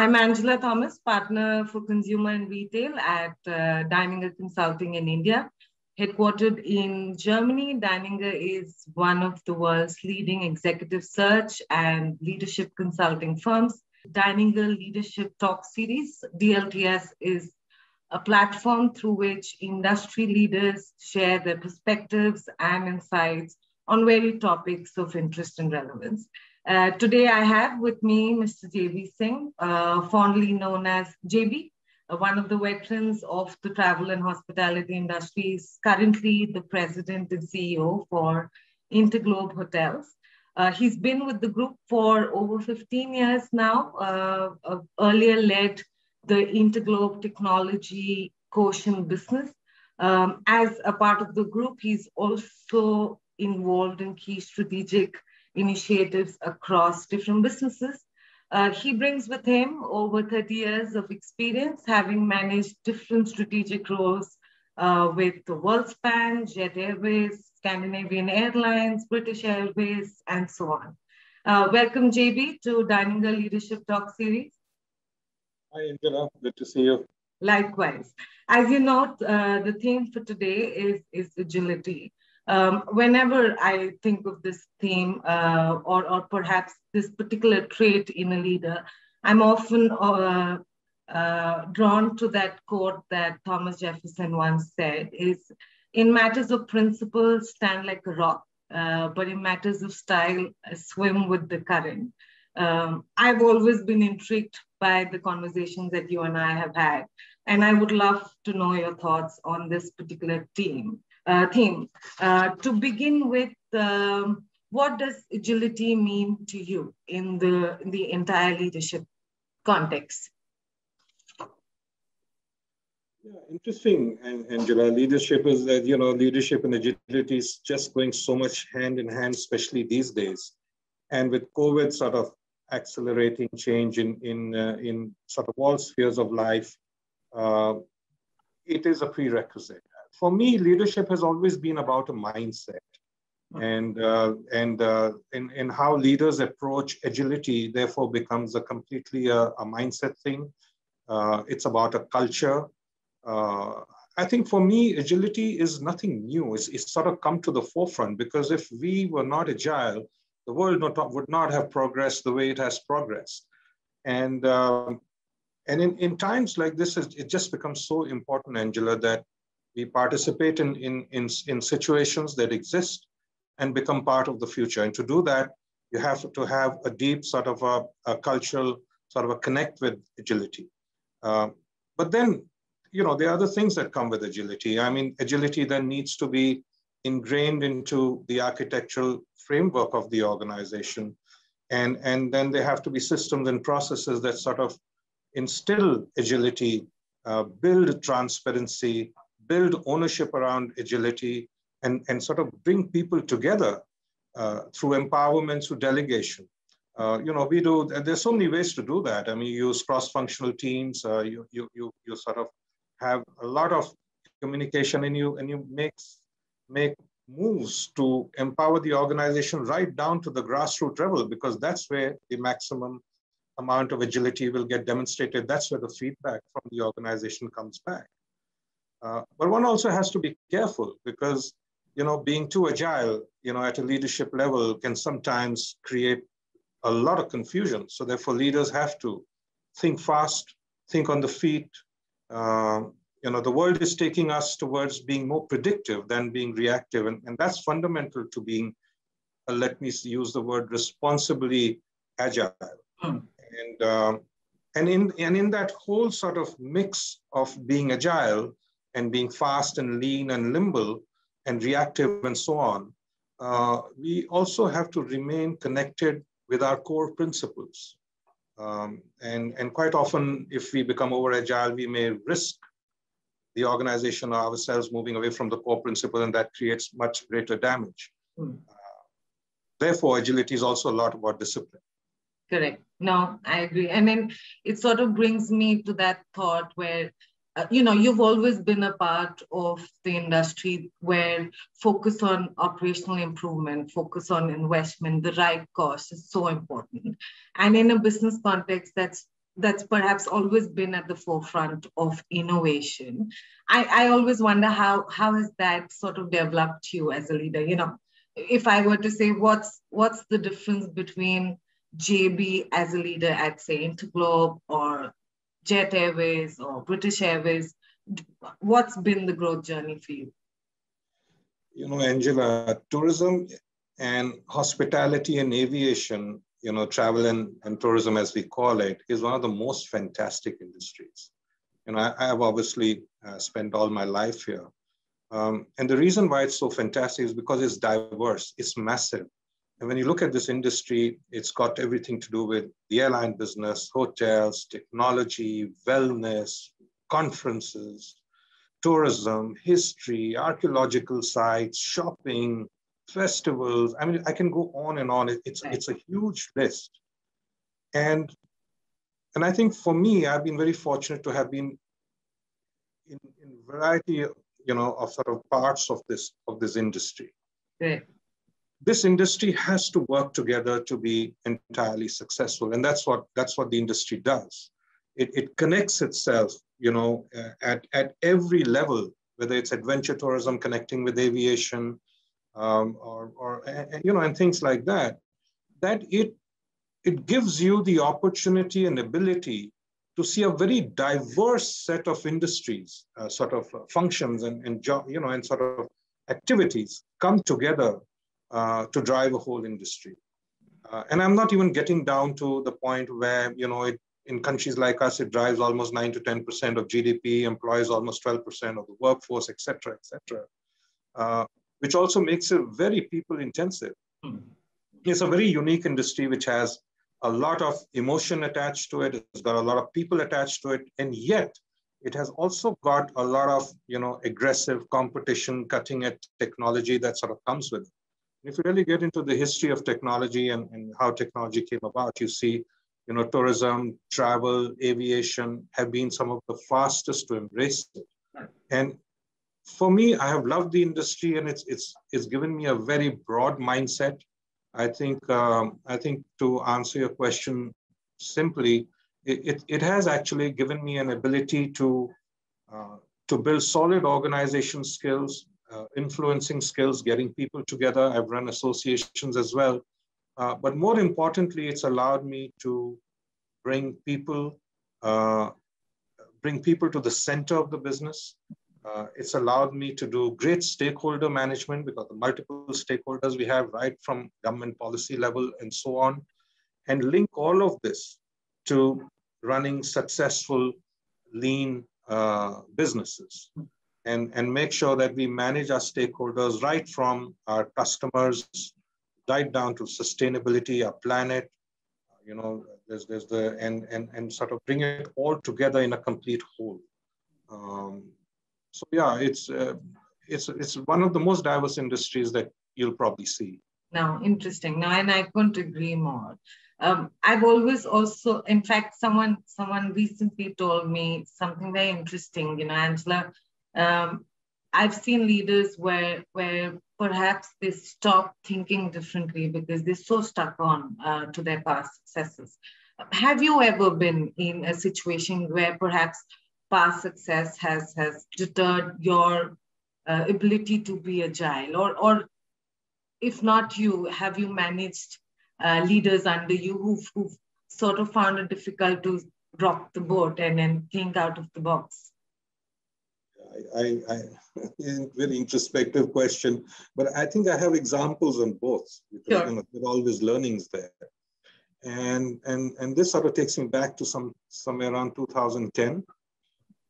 I'm Angela Thomas, partner for consumer and retail at Deininger Consulting in India. Headquartered in Germany, Deininger is one of the world's leading executive search and leadership consulting firms. Deininger Leadership Talk Series, DLTS, is a platform through which industry leaders share their perspectives and insights on various topics of interest and relevance. Today, I have with me Mr. JB Singh, fondly known as JB, one of the veterans of the travel and hospitality industry. Is currently the president and CEO for Interglobe Hotels. He's been with the group for over 15 years now, earlier led the Interglobe technology quotient business. As a part of the group, he's also involved in key strategic initiatives across different businesses. He brings with him over 30 years of experience, having managed different strategic roles with the WorldSpan, Jet Airways, Scandinavian Airlines, British Airways, and so on. Welcome, JB, to Deininger Leadership Talk Series. Hi, Angela. Good to see you. Likewise. As you know, the theme for today is agility. Whenever I think of this theme or perhaps this particular trait in a leader, I'm often drawn to that quote that Thomas Jefferson once said, is in matters of principle, stand like a rock, but in matters of style, swim with the current. I've always been intrigued by the conversations that you and I have had, and I would love to know your thoughts on this particular theme. To begin with, what does agility mean to you in the entire leadership context? Yeah, interesting, Angela. Leadership is that, leadership and agility is just going so much hand in hand, especially these days. And with COVID sort of accelerating change in sort of all spheres of life, it is a prerequisite. For me, leadership has always been about a mindset, and how leaders approach agility, therefore, becomes a completely a mindset thing. It's about a culture. I think for me, agility is nothing new. It's sort of come to the forefront because if we were not agile, the world would not have progressed the way it has progressed. And in times like this, it just becomes so important, Angela, that we participate in situations that exist and become part of the future. And to do that, you have to have a deep sort of a cultural sort of a connect with agility. But then, there are other things that come with agility. I mean, agility then needs to be ingrained into the architectural framework of the organization. And then there have to be systems and processes that sort of instill agility, build transparency, build ownership around agility, and sort of bring people together through empowerment, through delegation. There's so many ways to do that. I mean, you use cross-functional teams, you sort of have a lot of communication, and you make moves to empower the organization right down to the grassroots level, because that's where the maximum amount of agility will get demonstrated. That's where the feedback from the organization comes back. But one also has to be careful because, being too agile, at a leadership level can sometimes create a lot of confusion. So therefore, leaders have to think fast, think on the feet. The world is taking us towards being more predictive than being reactive. And that's fundamental to being, let me use the word, responsibly agile. And in that whole sort of mix of being agile and being fast and lean and nimble and reactive and so on, we also have to remain connected with our core principles. And quite often, if we become over agile, we may risk the organization or ourselves moving away from the core principle, and that creates much greater damage. Therefore, agility is also a lot about discipline. Correct. No, I agree. And then it sort of brings me to that thought where, you've always been a part of the industry where focus on operational improvement, focus on investment, the right cost is so important. And in a business context, that's that's perhaps always been at the forefront of innovation. I always wonder how has that sort of developed you as a leader? You know, if I were to say what's the difference between JB as a leader at, say, Interglobe or Jet Airways or British Airways, what's been the growth journey for you? You know, Angela, tourism and hospitality and aviation, you know, travel and tourism, as we call it, is one of the most fantastic industries. You know, I have obviously spent all my life here. And the reason why it's so fantastic is because it's diverse, it's massive. And when you look at this industry, it's got everything to do with the airline business, hotels, technology, wellness, conferences, tourism, history, archaeological sites, shopping, festivals. I mean, I can go on and on. It's a huge list. And I think for me, I've been very fortunate to have been in variety, you know, of sort of parts of this industry. Right. This industry has to work together to be entirely successful. And that's what the industry does. It connects itself, you know, at every level, whether it's adventure tourism connecting with aviation, or you know, and things like that, that it gives you the opportunity and ability to see a very diverse set of industries, sort of functions and job, you know, and sort of activities come together to drive a whole industry. And I'm not even getting down to the point where, you know, in countries like us, it drives almost 9 to 10% of GDP, employs almost 12% of the workforce, et cetera, which also makes it very people intensive. It's a very unique industry which has a lot of emotion attached to it. It's got a lot of people attached to it. And yet it has also got a lot of, you know, aggressive competition, cutting edge technology that sort of comes with it. If you really get into the history of technology and how technology came about, you see, you know, tourism, travel, aviation have been some of the fastest to embrace it. And for me, I have loved the industry, and it's given me a very broad mindset. I think to answer your question simply, it has actually given me an ability to build solid organization skills, influencing skills, getting people together. I've run associations as well. But more importantly, it's allowed me to bring people to the center of the business. It's allowed me to do great stakeholder management because the multiple stakeholders we have, right from government policy level and so on, and link all of this to running successful, lean businesses. And make sure that we manage our stakeholders right from our customers, right down to sustainability, our planet, you know, there's the, and sort of bring it all together in a complete whole. So yeah, it's one of the most diverse industries that you'll probably see. No, interesting. No, and I couldn't agree more. I've always also, in fact, someone recently told me something very interesting, you know, Angela. I've seen leaders where perhaps they stop thinking differently because they're so stuck on to their past successes. Have you ever been in a situation where perhaps past success has deterred your ability to be agile, or if not you, have you managed leaders under you who've sort of found it difficult to rock the boat and then think out of the box? Very introspective question, but I think I have examples on both because you know, there are always learnings there, and this sort of takes me back to somewhere around 2010,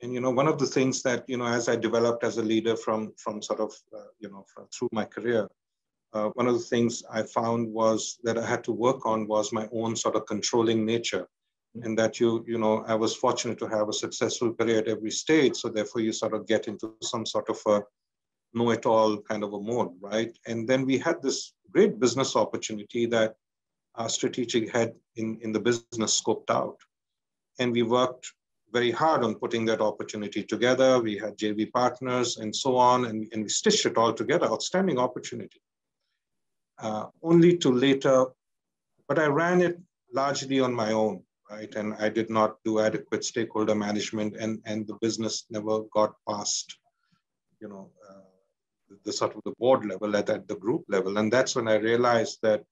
and you know, one of the things that, you know, as I developed as a leader from sort of you know, through my career, one of the things I found was that I had to work on was my own sort of controlling nature. And that you know, I was fortunate to have a successful career at every stage. So therefore you sort of get into some sort of a know-it-all kind of a mode, right? And then we had this great business opportunity that our strategic head in the business scoped out. And we worked very hard on putting that opportunity together. We had JV partners and so on, and we stitched it all together, outstanding opportunity. Only to later, but I ran it largely on my own. right? And I did not do adequate stakeholder management, and the business never got past, the sort of the board level at the group level. And that's when I realized that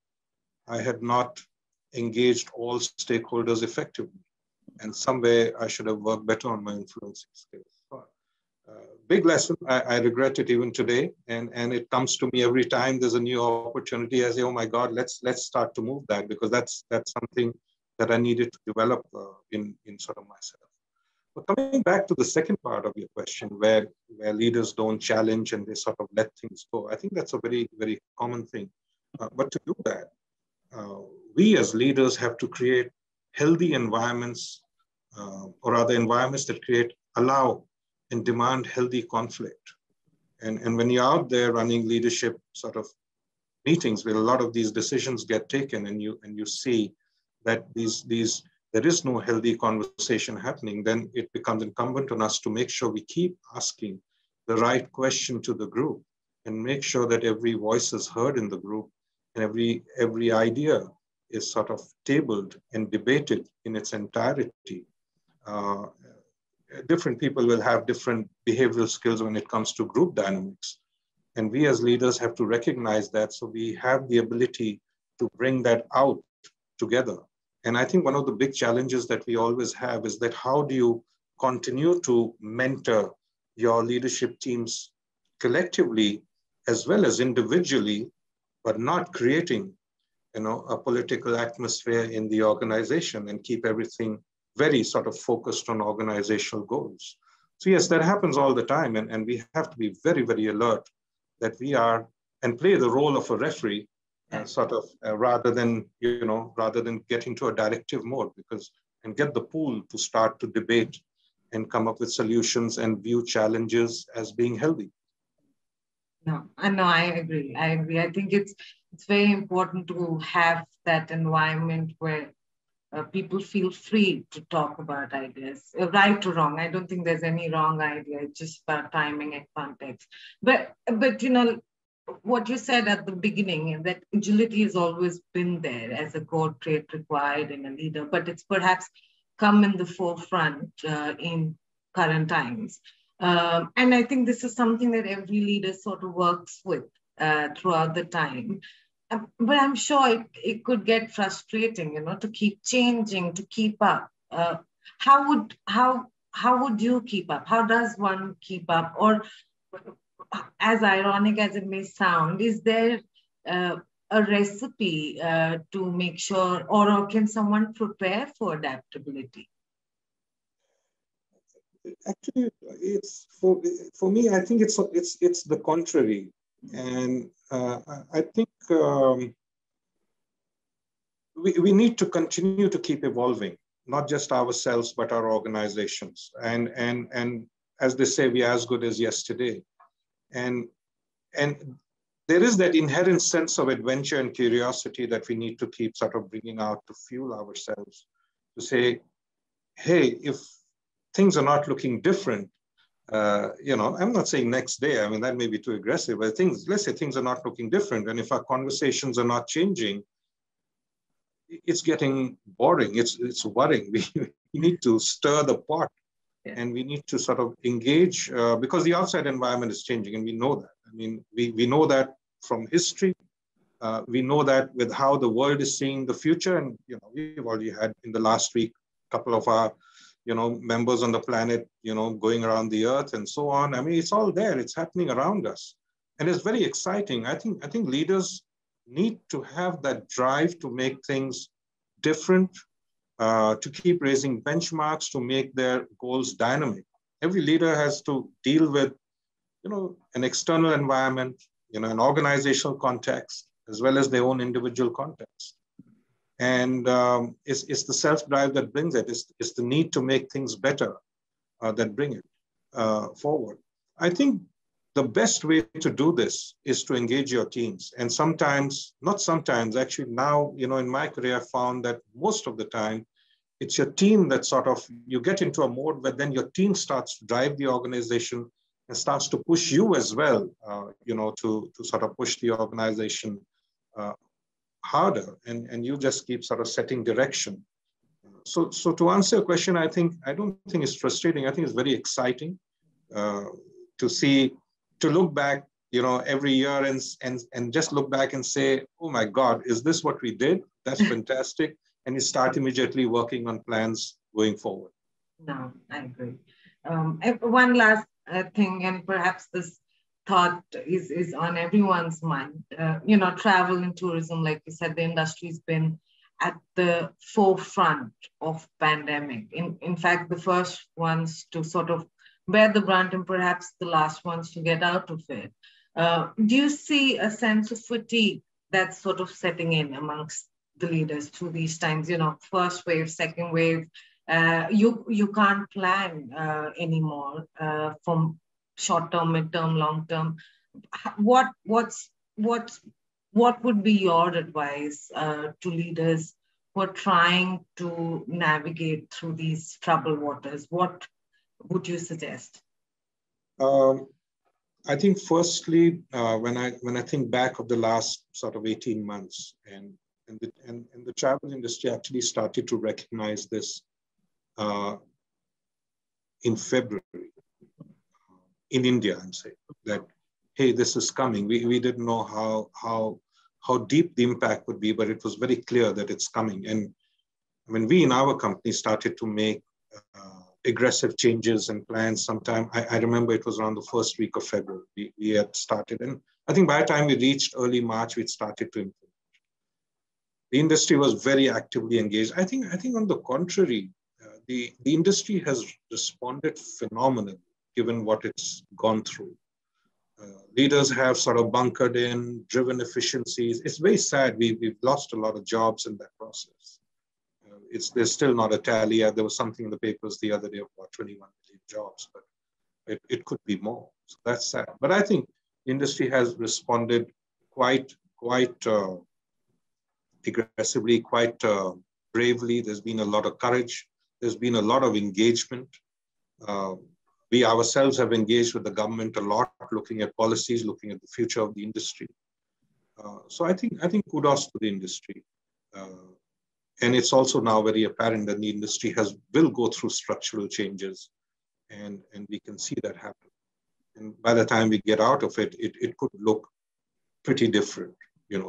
I had not engaged all stakeholders effectively. And somewhere I should have worked better on my influencing skills. Big lesson. I regret it even today. And it comes to me every time there's a new opportunity. I say, oh my God, let's start to move that, because that's something that I needed to develop in sort of myself. But coming back to the second part of your question, where leaders don't challenge and they sort of let things go, I think that's a very, very common thing. But to do that, we as leaders have to create healthy environments, or other environments that allow and demand healthy conflict. And when you're out there running leadership sort of meetings where a lot of these decisions get taken, and you see that there is no healthy conversation happening, then it becomes incumbent on us to make sure we keep asking the right question to the group, and make sure that every voice is heard in the group, and every idea is sort of tabled and debated in its entirety. Different people will have different behavioral skills when it comes to group dynamics. And we as leaders have to recognize that, so we have the ability to bring that out together. And I think one of the big challenges that we always have is that how do you continue to mentor your leadership teams collectively as well as individually, but not creating, a political atmosphere in the organization, and keep everything very sort of focused on organizational goals. So yes, that happens all the time. And we have to be very, very alert that we are, and play the role of a referee, rather than get into a directive mode, and get the pool to start to debate and come up with solutions and view challenges as being healthy. No, I agree. I think it's very important to have that environment where people feel free to talk about ideas, right or wrong. I don't think there's any wrong idea. It's just about timing and context. But what you said at the beginning, that agility has always been there as a core trait required in a leader, but it's perhaps come in the forefront in current times. And I think this is something that every leader sort of works with throughout the time. But I'm sure it could get frustrating, to keep changing, to keep up. How would you keep up? How does one keep up? Or, as ironic as it may sound, is there a recipe to make sure, or can someone prepare for adaptability? Actually, it's for me. I think it's the contrary, and I think we need to continue to keep evolving, not just ourselves but our organizations. And as they say, we are as good as yesterday, and there is that inherent sense of adventure and curiosity that we need to keep sort of bringing out to fuel ourselves, to say, hey, if things are not looking different, I'm not saying next day, I mean, that may be too aggressive, but let's say things are not looking different. And if our conversations are not changing, it's getting boring, it's worrying. We need to stir the pot, and we need to sort of engage because the outside environment is changing, and we know that. I mean, we know that from history. We know that with how the world is seeing the future. And, we've already had in the last week, a couple of our members on the planet, going around the earth and so on. I mean, it's all there. It's happening around us. And it's very exciting. I think leaders need to have that drive to make things different, to keep raising benchmarks, to make their goals dynamic. Every leader has to deal with, an external environment, an organizational context, as well as their own individual context. And it's the self-drive that brings it. It's the need to make things better that bring it forward. I think the best way to do this is to engage your teams. And actually now, in my career, I found that most of the time, it's your team that sort of, you get into a mode where then your team starts to drive the organization and starts to push you as well, to sort of push the organization harder, and you just keep sort of setting direction. So to answer your question, I don't think it's frustrating. I think it's very exciting to see, to look back, every year and just look back and say, oh my God, is this what we did? That's fantastic. And you start immediately working on plans going forward. No, I agree. One last thing, and perhaps this thought is on everyone's mind. Travel and tourism, like you said, the industry's been at the forefront of pandemic. In fact, the first ones to sort of bear the brunt and perhaps the last ones to get out of it. Do you see a sense of fatigue that's sort of setting in amongst the leaders through these times? First wave, second wave. You can't plan anymore from short term, mid term, long term. What would be your advice to leaders who are trying to navigate through these troubled waters? What would you suggest? I think firstly, when I think back of the last sort of 18 months, and the travel industry actually started to recognize this in February in India, I'm saying that, hey, this is coming. We didn't know how deep the impact would be, but it was very clear that it's coming. And when we in our company started to make aggressive changes and plans sometime, I remember it was around the first week of February, we had started. And I think by the time we reached early March, we'd started to implement. The industry was very actively engaged. I think on the contrary, the industry has responded phenomenally given what it's gone through. Leaders have sort of bunkered in, driven efficiencies. It's very sad. We've lost a lot of jobs in that process. There's still not a tally. There was something in the papers the other day about 21 million jobs, but it could be more. So that's sad. But I think the industry has responded quite aggressively, quite bravely. There's been a lot of courage. There's been a lot of engagement. We ourselves have engaged with the government a lot, looking at policies, looking at the future of the industry. So I think kudos to the industry. And it's also now very apparent that the industry will go through structural changes, and we can see that happen. And by the time we get out of it, it could look pretty different,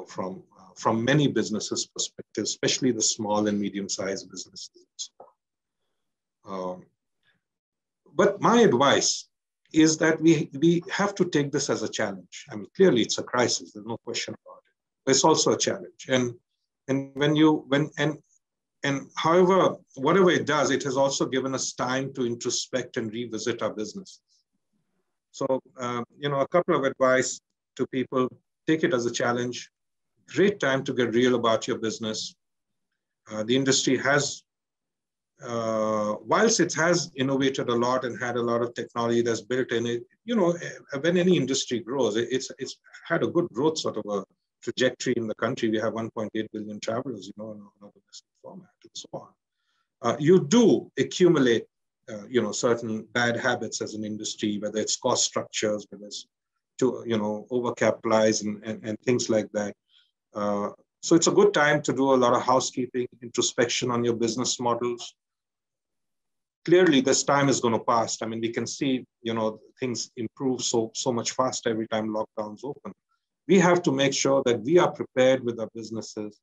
from many businesses' perspectives, especially the small and medium-sized businesses. But my advice is that we have to take this as a challenge. I mean, clearly it's a crisis, there's no question about it. But it's also a challenge. And however, whatever it does, it has also given us time to introspect and revisit our businesses. So, a couple of advice to people: take it as a challenge. Great time to get real about your business. The industry has, whilst it has innovated a lot and had a lot of technology that's built in it, when any industry grows, it's had a good growth sort of a trajectory in the country. We have 1.8 billion travelers, in a domestic format and so on. You do accumulate, certain bad habits as an industry, whether it's cost structures, whether it's to, overcapitalize and things like that. So it's a good time to do a lot of housekeeping, introspection on your business models. Clearly, this time is going to pass. I mean, we can see, things improve so much faster every time lockdowns open. We have to make sure that we are prepared with our businesses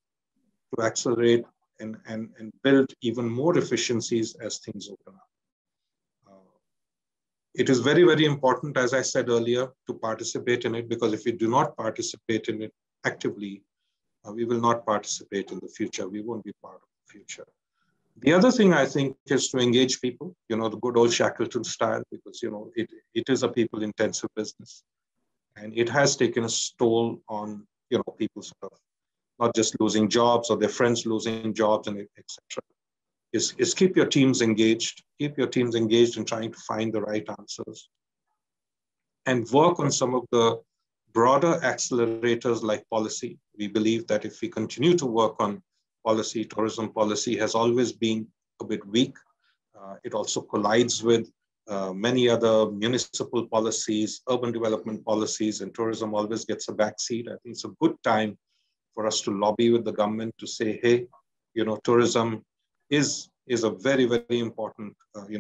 to accelerate and build even more efficiencies as things open up. It is very, very important, as I said earlier, to participate in it, because if we do not participate in it actively, we will not participate in the future. We won't be part of the future. The other thing I think is to engage people, the good old Shackleton style, because, it is a people-intensive business. And it has taken a toll on, people sort of not just losing jobs or their friends losing jobs, and etc. Is keep your teams engaged. Keep your teams engaged in trying to find the right answers. And work on some of the broader accelerators like policy. We believe that if we continue to work on policy, tourism policy has always been a bit weak. It also collides with many other municipal policies, urban development policies, and tourism always gets a backseat. I think it's a good time for us to lobby with the government to say, hey, tourism is is a very, very important,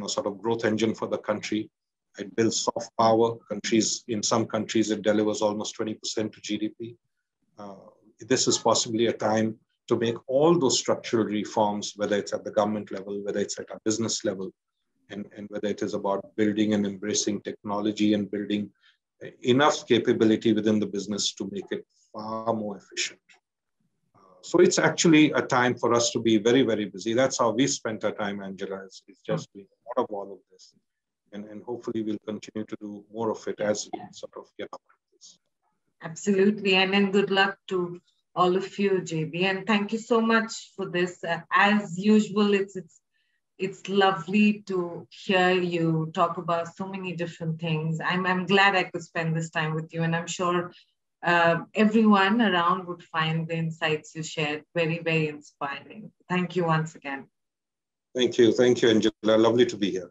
sort of growth engine for the country. It builds soft power. In some countries, it delivers almost 20% to GDP. This is possibly a time to make all those structural reforms, whether it's at the government level, whether it's at a business level, and whether it is about building and embracing technology and building enough capability within the business to make it far more efficient. So it's actually a time for us to be very, very busy. That's how we spent our time, Angela. It's just doing a lot of all of this. And hopefully we'll continue to do more of it as we sort of get out of this. Absolutely. And then good luck to all of you, JB. And thank you so much for this. As usual, it's lovely to hear you talk about so many different things. I'm glad I could spend this time with you. And I'm sure everyone around would find the insights you shared very, very inspiring. Thank you once again. Thank you. Thank you, Angela. Lovely to be here.